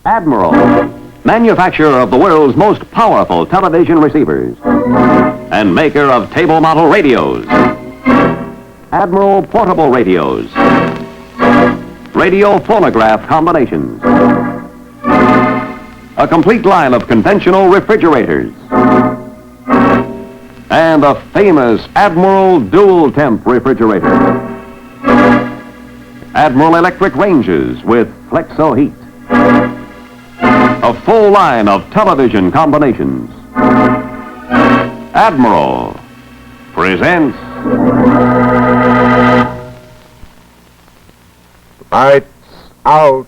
Admiral, manufacturer of the world's most powerful television receivers and maker of table model radios. Admiral portable radios, radio phonograph combinations, a complete line of conventional refrigerators, and a famous Admiral dual temp refrigerator. Admiral electric ranges with Flexo heat. A full line of television combinations. Admiral presents Lights Out.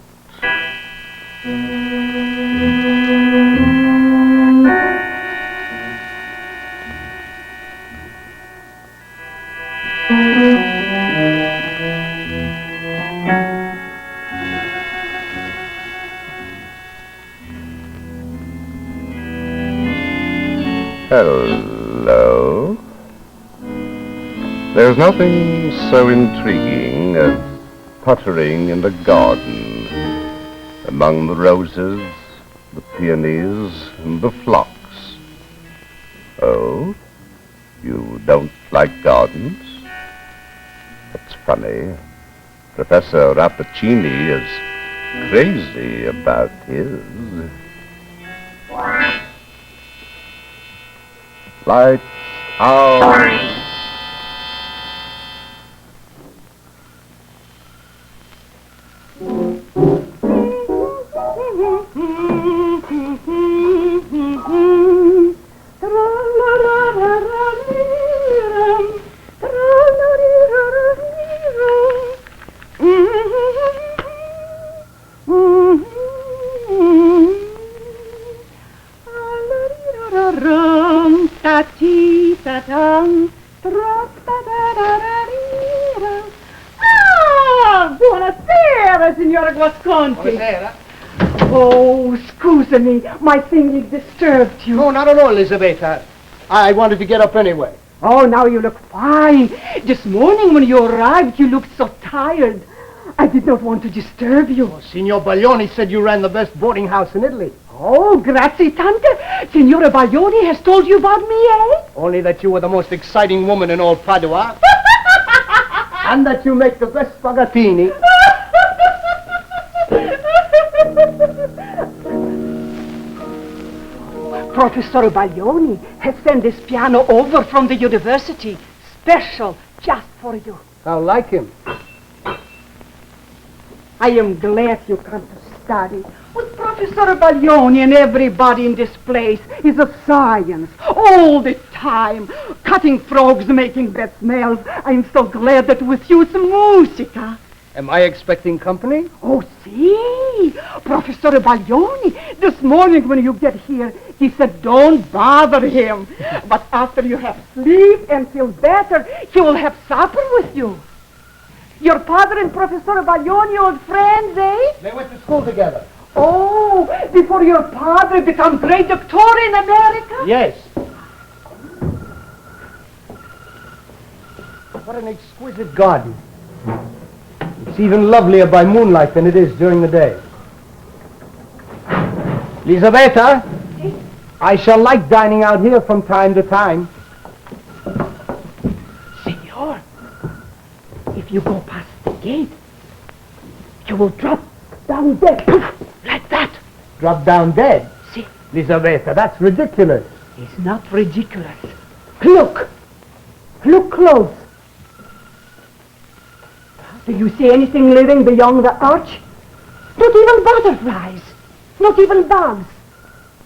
Hello. There's nothing so intriguing as puttering in the garden among the roses, the peonies, and the phlox. Oh, you don't like gardens? That's funny. Professor Rappaccini is crazy about his. Lights out. Buonasera, signora Guasconti. Buonasera. Oh, scusami, my thinking disturbed you. No, not at all, Elisabetta. I wanted to get up anyway. Oh, now you look fine. This morning when you arrived, you looked so tired. I did not want to disturb you. Oh, Signor Baglioni said you ran the best boarding house in Italy. Oh, grazie tante. Signora Baglioni has told you about me, eh? Only that you were the most exciting woman in all Padua. And that you make the best spaghettini. Professor Baglioni has sent this piano over from the university, special, just for you. I like him. I am glad you come to study. With Professor Baglioni and everybody in this place is a science, all the time. Cutting frogs, making bad smells. I am so glad that with you it's musica. Am I expecting company? Oh, see, Professor Baglioni, this morning when you get here, he said don't bother him. But after you have sleep and feel better, he will have supper with you. Your father and Professor Baglioni old friends, eh? They went to school together. Oh, before your father becomes great doctor in America? Yes. What an exquisite garden. It's even lovelier by moonlight than it is during the day. Elisabetta, I shall like dining out here from time to time. Senor, if you go past the gate, you will drop down dead, poof, like that. Drop down dead? See? Elisabetta, that's ridiculous. It's not ridiculous. Look. Look close. Do you see anything living beyond the arch? Not even butterflies. Not even bugs.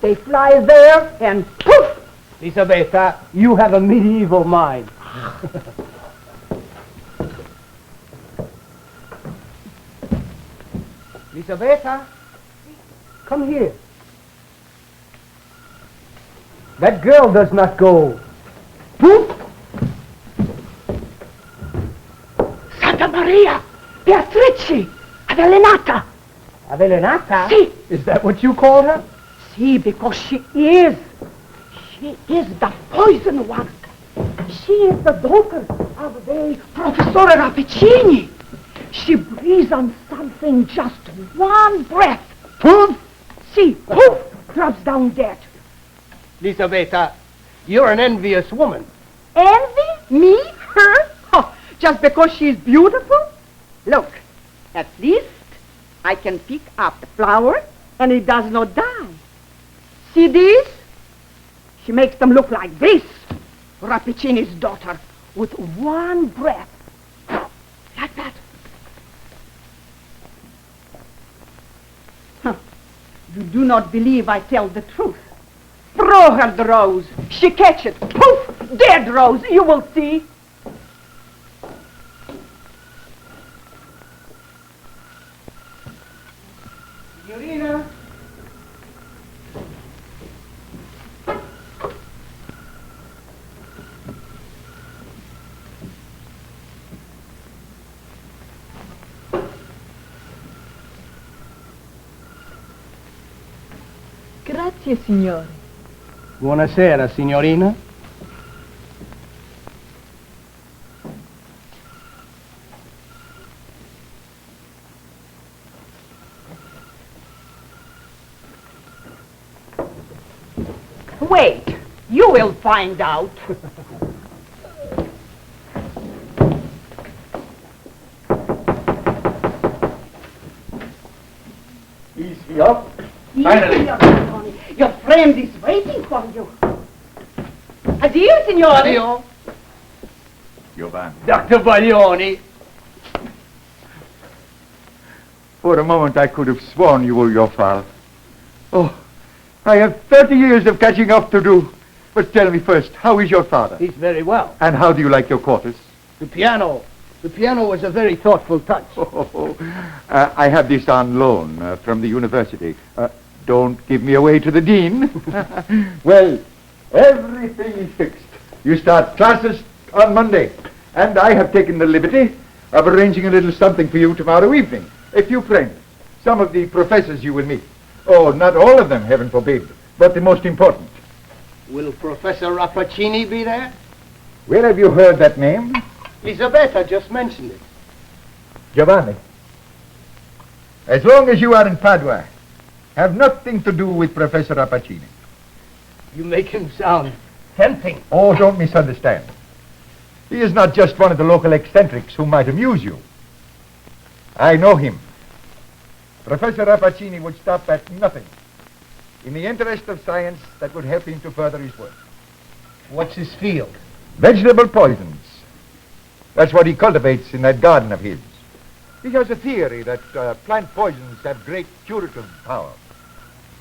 They fly there and poof! Elisabetta, you have a medieval mind. Elisabetta, come here. That girl does not go. Poof! Santa Maria! Beatrice! Avvelenata! Avvelenata? Si. Is that what you call her? See, because she is. She is the poison one. She is the daughter of the Professor Rappaccini. She breathes on something just one breath. Poof! See, poof, drops down dead. Lisabetta, you're an envious woman. Envy? Me? Her? Oh, just because she's beautiful? Look, at least I can pick up the flower and it does not die. See this? She makes them look like this. Rappaccini's daughter, with one breath. Like that. Huh. You do not believe I tell the truth. Throw her the rose. She catch it. Poof! Dead rose. You will see. Signorina. Grazie, signore. Buonasera, signorina. Wait. You will find out. He's here. Finally. Your friend is waiting for you. Addio, signore. Addio. Giovanni. Dr. Baglioni. For a moment I could have sworn you were your father. Oh, I have 30 years of catching up to do. But tell me first, how is your father? He's very well. And how do you like your quarters? The piano was a very thoughtful touch. I have this on loan from the university. Don't give me away to the dean. Well, everything is fixed. You start classes on Monday. And I have taken the liberty of arranging a little something for you tomorrow evening. A few friends. Some of the professors you will meet. Oh, not all of them, heaven forbid, but the most important. Will Professor Rappaccini be there? Where have you heard that name? Lisabetta just mentioned it. Giovanni. As long as you are in Padua, have nothing to do with Professor Rappaccini. You make him sound tempting. Oh, don't misunderstand. He is not just one of the local eccentrics who might amuse you. I know him. Professor Rappaccini would stop at nothing in the interest of science that would help him to further his work. What's his field? Vegetable poisons. That's what he cultivates in that garden of his. He has a theory that plant poisons have great curative power.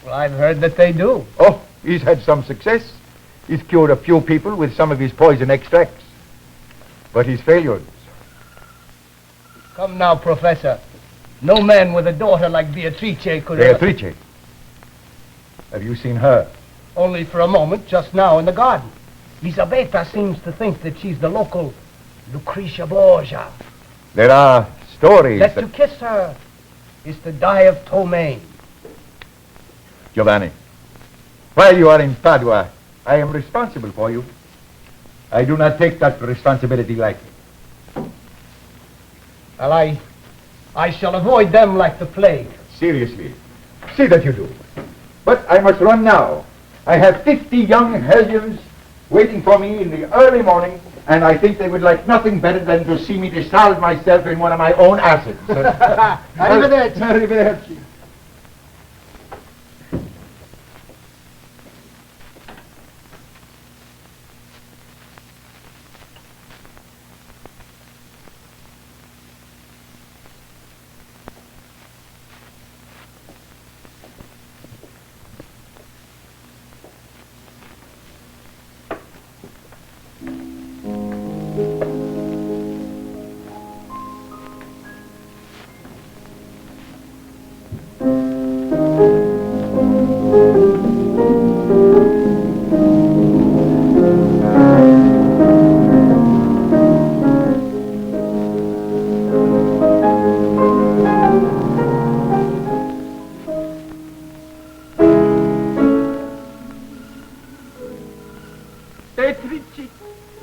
Well, I've heard that they do. Oh, he's had some success. He's cured a few people with some of his poison extracts. But his failures. Come now, Professor. No man with a daughter like Beatrice could ever... Beatrice? Have you seen her? Only for a moment, just now in the garden. Lisabetta seems to think that she's the local Lucretia Borgia. There are stories That to kiss her is to die of ptomaine. Giovanni, while you are in Padua, I am responsible for you. I do not take that responsibility lightly. Well, I shall avoid them like the plague. Seriously, see that you do. But I must run now. I have 50 young hellions waiting for me in the early morning, and I think they would like nothing better than to see me discharge myself in one of my own acids. Arrivederci. Arrivederci.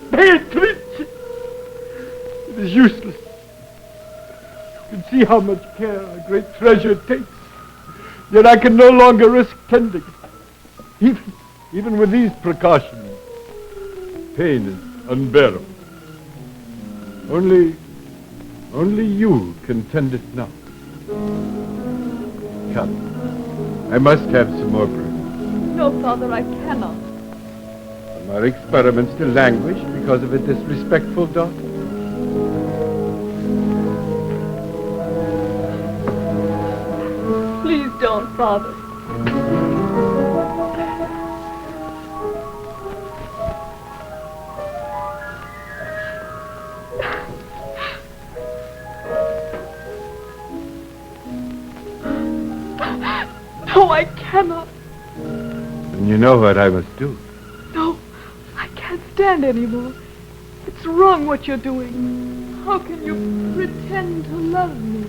Beatrice! It is useless. You can see how much care a great treasure takes. Yet I can no longer risk tending it. Even with these precautions, pain is unbearable. Only you can tend it now. Come, I must have some more bread. No, Father, I cannot. From our experiments to languish because of a disrespectful daughter. Please don't, Father. No, I cannot. And you know what I must do. No, I can't stand anymore. It's wrong what you're doing. How can you pretend to love me?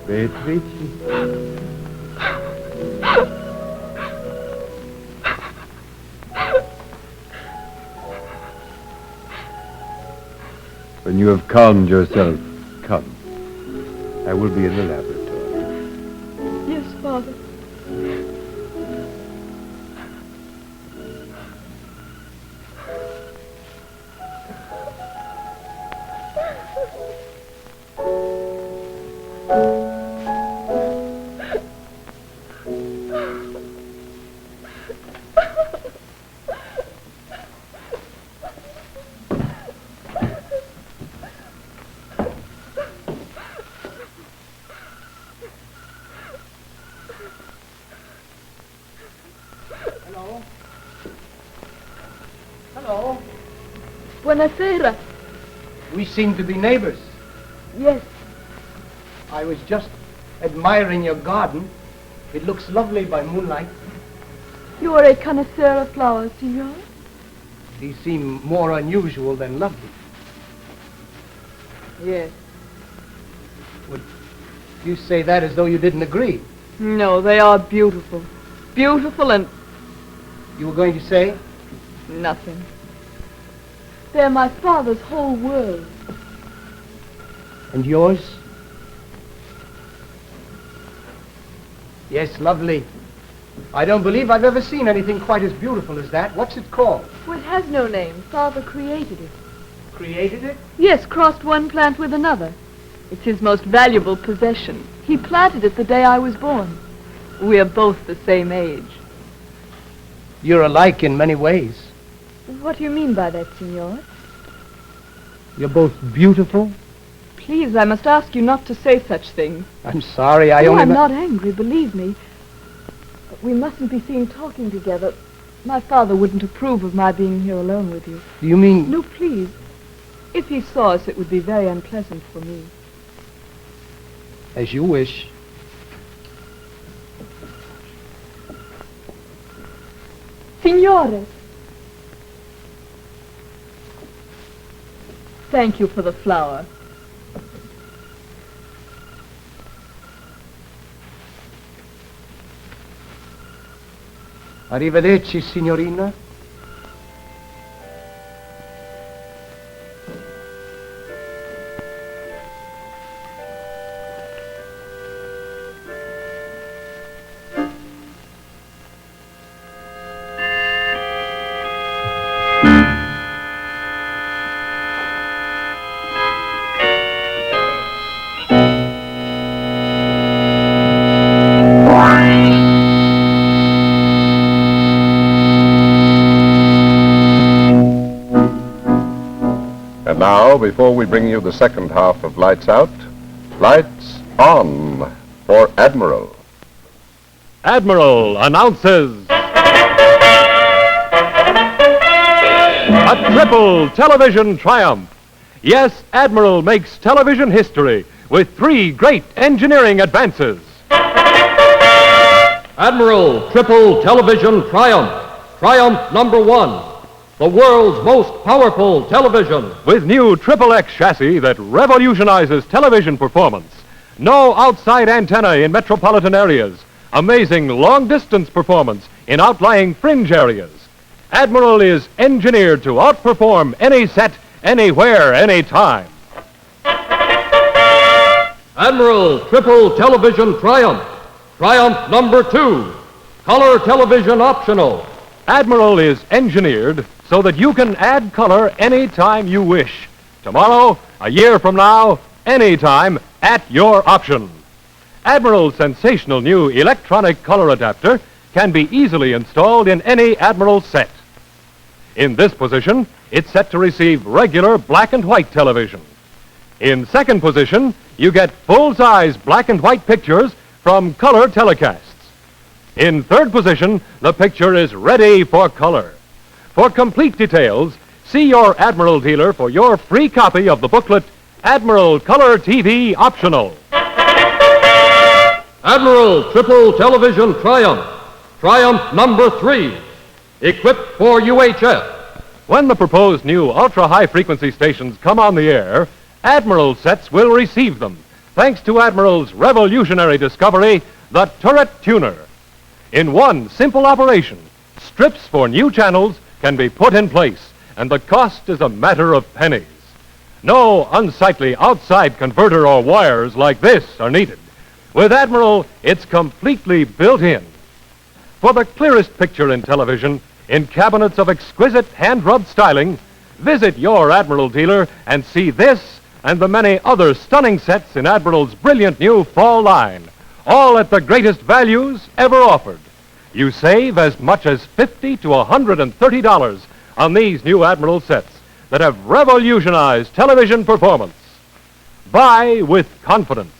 Beatrice. When you have calmed yourself, come. I will be in the laboratory. Yes, Father. Hello. Buonasera. We seem to be neighbors. Yes. I was just admiring your garden. It looks lovely by moonlight. You are a connoisseur of flowers, Signor? These seem more unusual than lovely. Yes. Would you say that as though you didn't agree? No, they are beautiful. Beautiful and You were going to say? nothing. They're my father's whole world. And yours? Yes, lovely. I don't believe I've ever seen anything quite as beautiful as that. What's it called? Well, it has no name. Father created it. Created it? Yes, crossed one plant with another. It's his most valuable possession. He planted it the day I was born. We are both the same age. You're alike in many ways. What do you mean by that, Signor? You're both beautiful. Please, I must ask you not to say such things. I'm sorry, I Oh, only... I'm not angry, believe me. But we mustn't be seen talking together. My father wouldn't approve of my being here alone with you. Do you mean... No, please. If he saw us, it would be very unpleasant for me. As you wish. Signore! Thank you for the flower. Arrivederci, signorina. And now, before we bring you the second half of Lights Out, Lights On for Admiral. Admiral announces a triple television triumph. Yes, Admiral makes television history with 3 great engineering advances. Admiral triple television triumph. Triumph number 1. The world's most powerful television. With new XXX chassis that revolutionizes television performance. No outside antenna in metropolitan areas. Amazing long-distance performance in outlying fringe areas. Admiral is engineered to outperform any set, anywhere, anytime. Admiral Triple Television Triumph. Triumph number 2. Color television optional. Admiral is engineered so that you can add color anytime you wish. Tomorrow, a year from now, anytime, at your option. Admiral's sensational new electronic color adapter can be easily installed in any Admiral set. In this position, it's set to receive regular black and white television. In second position, you get full-size black and white pictures from color telecasts. In third position, the picture is ready for color. For complete details, see your Admiral dealer for your free copy of the booklet, Admiral Color TV Optional. Admiral Triple Television Triumph. Triumph number 3. Equipped for UHF. When the proposed new ultra-high frequency stations come on the air, Admiral sets will receive them, thanks to Admiral's revolutionary discovery, the Turret Tuner. In one simple operation, strips for new channels can be put in place, and the cost is a matter of pennies. No unsightly outside converter or wires like this are needed. With Admiral, it's completely built in. For the clearest picture in television, in cabinets of exquisite hand-rubbed styling, visit your Admiral dealer and see this and the many other stunning sets in Admiral's brilliant new fall line, all at the greatest values ever offered. You save as much as $50 to $130 on these new Admiral sets that have revolutionized television performance. Buy with confidence,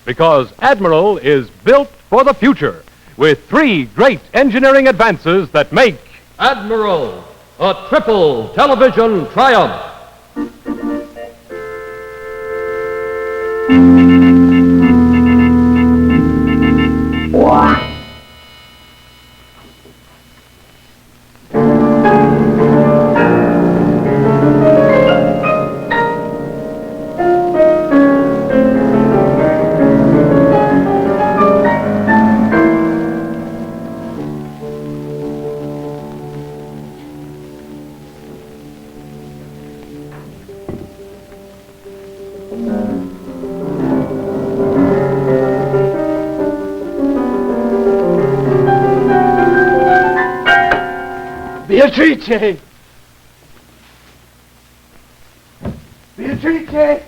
because Admiral is built for the future with 3 great engineering advances that make Admiral, a triple television triumph. Beatrice! Beatrice! Beatrice!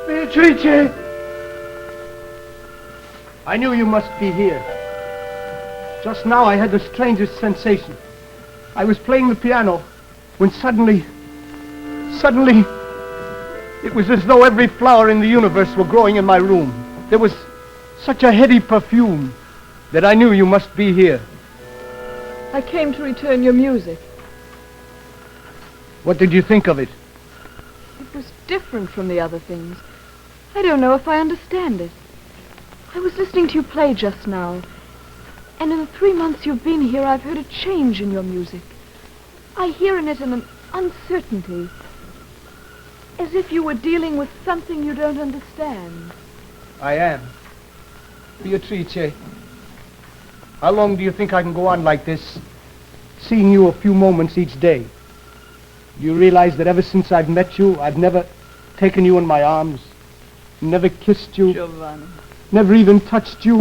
Beatrice! I knew you must be here. Just now I had the strangest sensation. I was playing the piano when suddenly, it was as though every flower in the universe were growing in my room. There was such a heady perfume that I knew you must be here. I came to return your music. What did you think of it? It was different from the other things. I don't know if I understand it. I was listening to you play just now, and in the 3 months you've been here, I've heard a change in your music. I hear in it an uncertainty, as if you were dealing with something you don't understand. I am. Beatrice, how long do you think I can go on like this, seeing you a few moments each day? You realize that ever since I've met you, I've never taken you in my arms, never kissed you, Giovanni. never even touched you.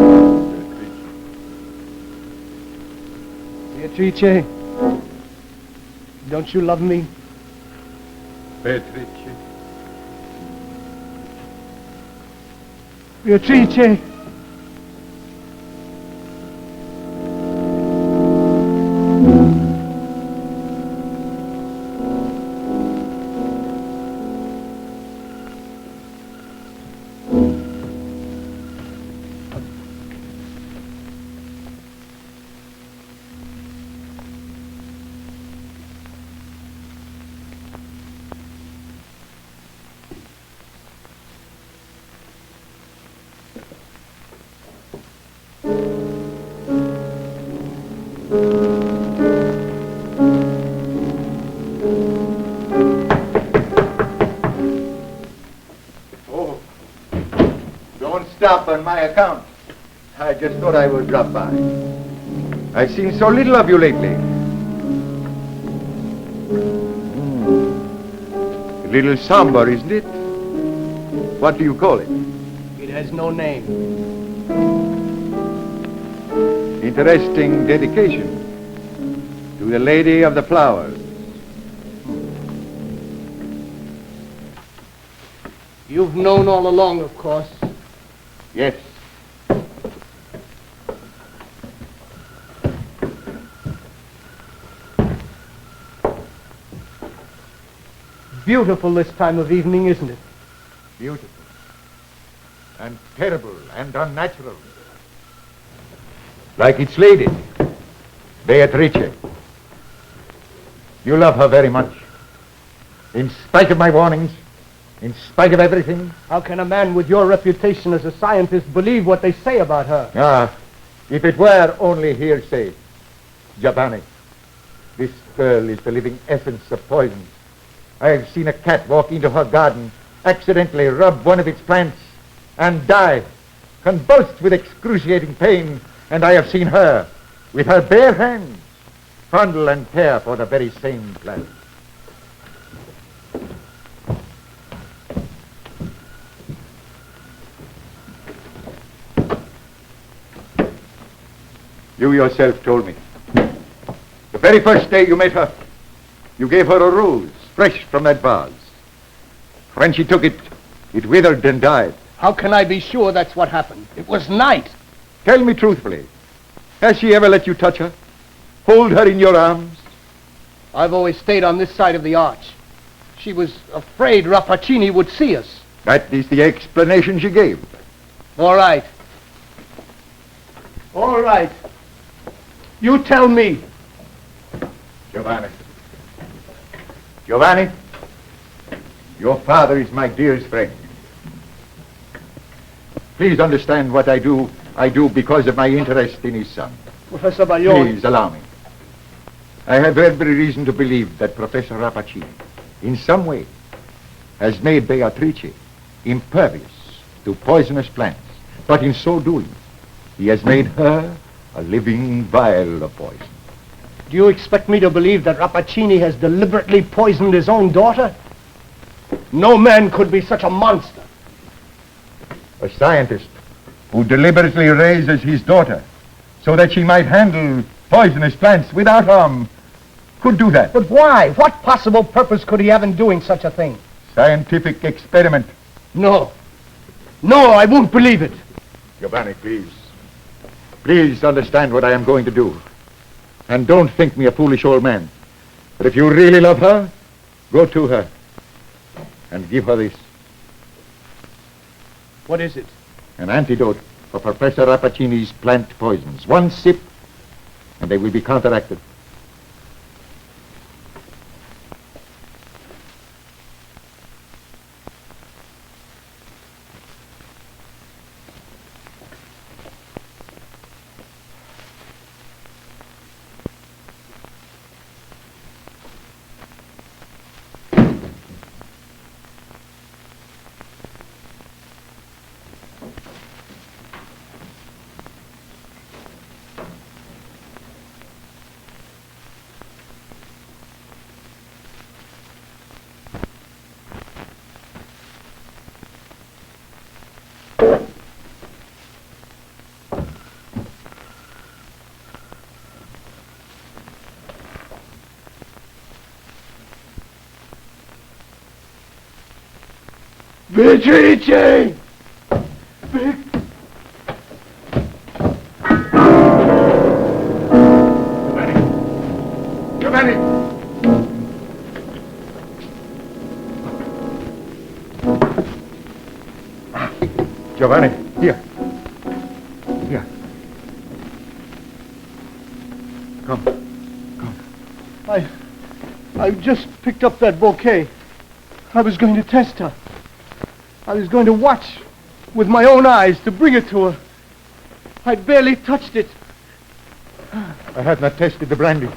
Beatrice, don't you love me? Beatrice. Beatrice! Oh, don't stop on my account. I just thought I would drop by. I've seen so little of you lately. A little somber, isn't it? What do you call it? It has no name. Interesting dedication to the Lady of the Flowers. You've known all along, of course. Yes. Beautiful this time of evening, isn't it? Beautiful. And terrible and unnatural. Like its lady, Beatrice. You love her very much. In spite of my warnings, in spite of everything. How can a man with your reputation as a scientist believe what they say about her? Ah, if it were only hearsay. Giovanni, this girl is the living essence of poison. I have seen a cat walk into her garden, accidentally rub one of its plants, and die, convulsed with excruciating pain, and I have seen her, with her bare hands, fondle and care for the very same plant. You yourself told me. The very first day you met her, you gave her a rose, fresh from that vase. When she took it, it withered and died. How can I be sure that's what happened? It was night. Tell me truthfully, has she ever let you touch her? Hold her in your arms? I've always stayed on this side of the arch. She was afraid Rappaccini would see us. That is the explanation she gave. All right. All right. You tell me. Giovanni. Giovanni, your father is my dearest friend. Please understand what I do because of my interest in his son. Professor Baglioni. Please allow me. I have every reason to believe that Professor Rappaccini, in some way, has made Beatrice impervious to poisonous plants. But in so doing, he has made her a living vial of poison. Do you expect me to believe that Rappaccini has deliberately poisoned his own daughter? No man could be such a monster. A scientist who deliberately raises his daughter so that she might handle poisonous plants without harm could do that. But why? What possible purpose could he have in doing such a thing? Scientific experiment. No. No, I won't believe it. Giovanni, please. Please understand what I am going to do. And don't think me a foolish old man. But if you really love her, go to her and give her this. What is it? An antidote for Professor Rappaccini's plant poisons. One sip, and they will be counteracted. Beatrice! Giovanni! Giovanni, here. Here. Come. I just picked up that bouquet. I was going to test her. I was going to watch with my own eyes to bring it to her. I'd barely touched it. I have not tested the brandy,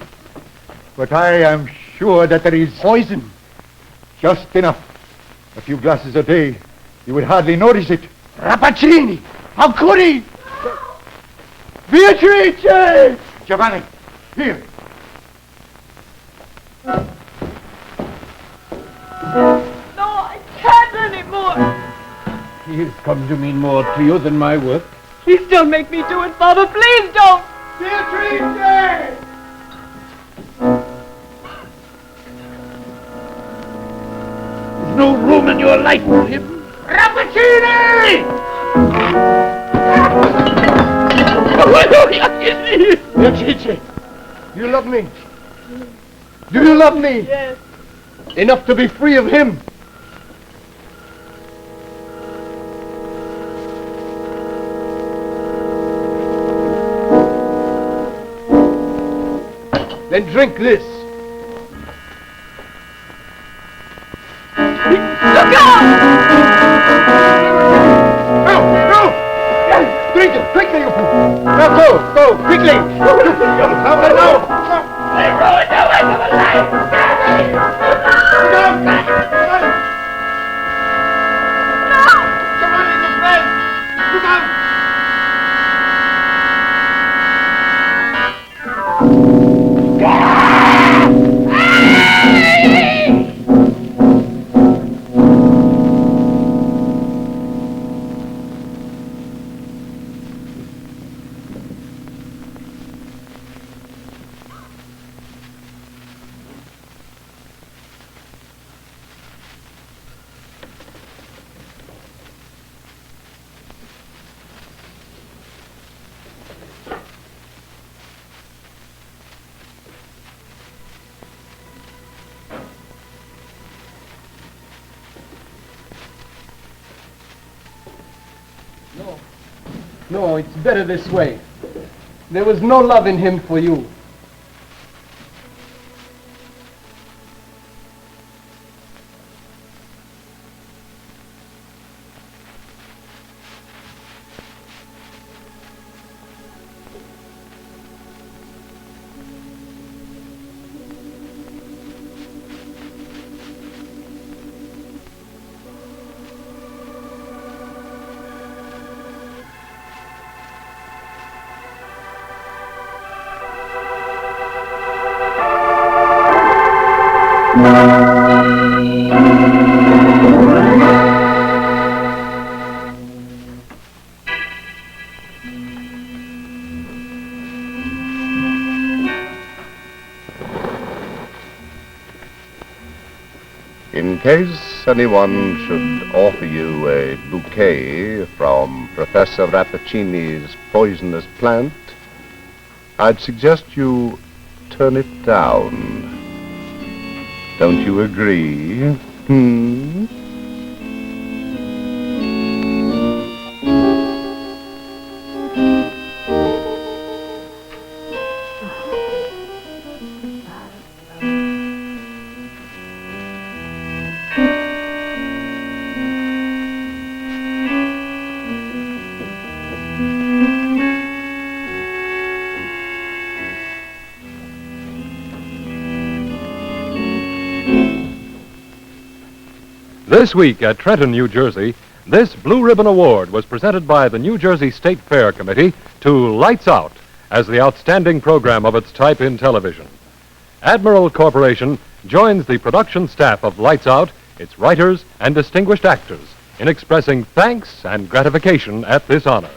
but I am sure that there is Poison. just enough. A few glasses a day, you would hardly notice it. Rappaccini! How could he? Beatrice! Giovanni, here. anymore. He has come to mean more to you than my work. Please don't make me do it, Father. Please don't. Beatrice! There's no room in your life for him. Rappaccini! Beatrice, you love me? Do you love me? Yes. Enough to be free of him? Then drink this. Look out! No! Drink it! Quickly, you fool! Now go! Quickly! Now! They ruined the life of a life! Somebody in this bed! Look out! No, it's better this way. There was no love in him for you. In case anyone should offer you a bouquet from Professor Rappaccini's poisonous plant, I'd suggest you turn it down. Don't you agree? This week at Trenton, New Jersey, this Blue Ribbon Award was presented by the New Jersey State Fair Committee to Lights Out as the outstanding program of its type in television. Admiral Corporation joins the production staff of Lights Out, its writers and distinguished actors, in expressing thanks and gratification at this honor.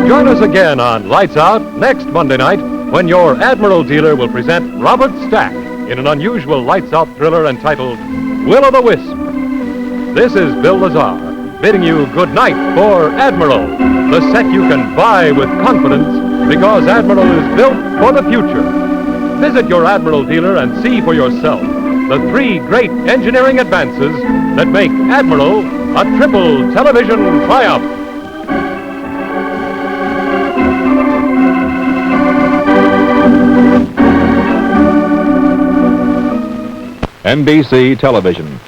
Join us again on Lights Out next Monday night when your Admiral dealer will present Robert Stack in an unusual Lights Out thriller entitled Will-o'-the-Wisp. This is Bill Lazar, bidding you good night for Admiral, the set you can buy with confidence because Admiral is built for the future. Visit your Admiral dealer and see for yourself the 3 great engineering advances that make Admiral a triple television triumph. NBC Television.